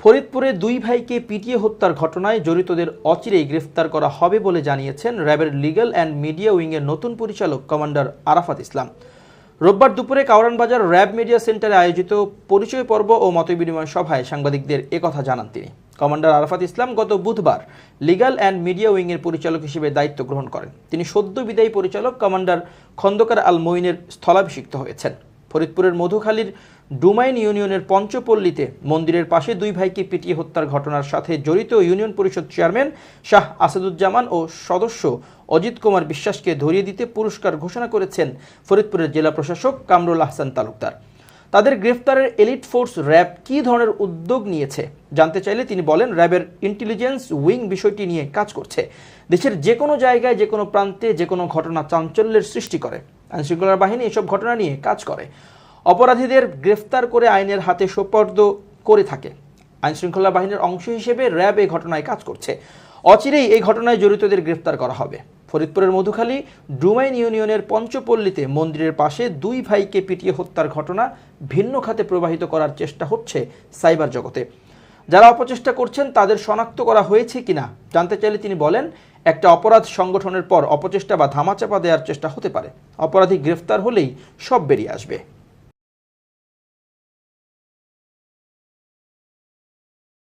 ফরিদপুরে দুই ভাইকে পিটিয়ে হত্যার ঘটনায় জড়িতদের অচিরেই গ্রেফতার করা হবে বলে জানিয়েছেন র্যাবের লিগ্যাল অ্যান্ড মিডিয়া উইংয়ের নতুন পরিচালক কমান্ডার আরাফাত ইসলাম। রোববার দুপুরে কাওরানবাজার র্যাব মিডিয়া সেন্টারে আয়োজিত পরিচয় পর্ব ও মতবিনিময় সভায় সাংবাদিকদের একথা জানান তিনি। কমান্ডার আরাফাত ইসলাম গত বুধবার লিগ্যাল অ্যান্ড মিডিয়া উইংয়ের পরিচালক হিসেবে দায়িত্ব গ্রহণ করেন। তিনি সদ্য বিদায়ী পরিচালক কমান্ডার খন্দকার আল মঈনের স্থলাভিষিক্ত হয়েছেন। ফরিদপুরের মধুখালীর ডুমাইন ইউনিয়নের পঞ্চপল্লীতে মন্দিরের পাশে দুই ভাইকে পিটিয়ে হত্যার ঘটনার সাথে জড়িত ইউনিয়ন পরিষদ চেয়ারম্যান শাহ আসাদুজ্জামান ও সদস্য অজিত কুমার বিশ্বাসকে ধরিয়ে দিতে পুরস্কার ঘোষণা করেছেন ফরিদপুরের জেলা প্রশাসক কামরুল আহসান তালুকদার। তাদের গ্রেফতারের এলিট ফোর্স র্যাব কী ধরনের উদ্যোগ নিয়েছে জানতে চাইলে তিনি বলেন, র্যাবের ইন্টেলিজেন্স উইং বিষয়টি নিয়ে কাজ করছে। দেশের যে কোনো জায়গায় যে কোনো প্রান্তে যে কোনো ঘটনা চাঞ্চল্যের সৃষ্টি করে। আইনশৃঙ্খলা বাহিনী এসব ঘটনা নিয়ে কাজ করে, অপরাধীদের গ্রেফতার করে আইনের হাতে সোপর্দ করে থাকে। আইনশৃঙ্খলা বাহিনীর অংশ হিসেবে র্যাব এই ঘটনায় কাজ করছে। অচিরেই এই ঘটনায় জড়িতদের গ্রেফতার করা হবে। ফরিদপুরের মধুখালী ডুমাইন ইউনিয়নের পঞ্চপল্লীতে মন্দিরের পাশে দুই ভাইকে পিটিয়ে হত্যার ঘটনা ভিন্ন খাতে প্রবাহিত করার চেষ্টা হচ্ছে সাইবার জগতে। যারা অপচেষ্টা করছেন তাদের শনাক্ত করা হয়েছে কিনা জানতে চাইলে তিনি বলেন, একটা অপরাধ সংগঠনের পর অপচেষ্টা বা ধামাচাপা দেওয়ার চেষ্টা হতে পারে। অপরাধী গ্রেফতার হলেই সব বেরিয়ে আসবে।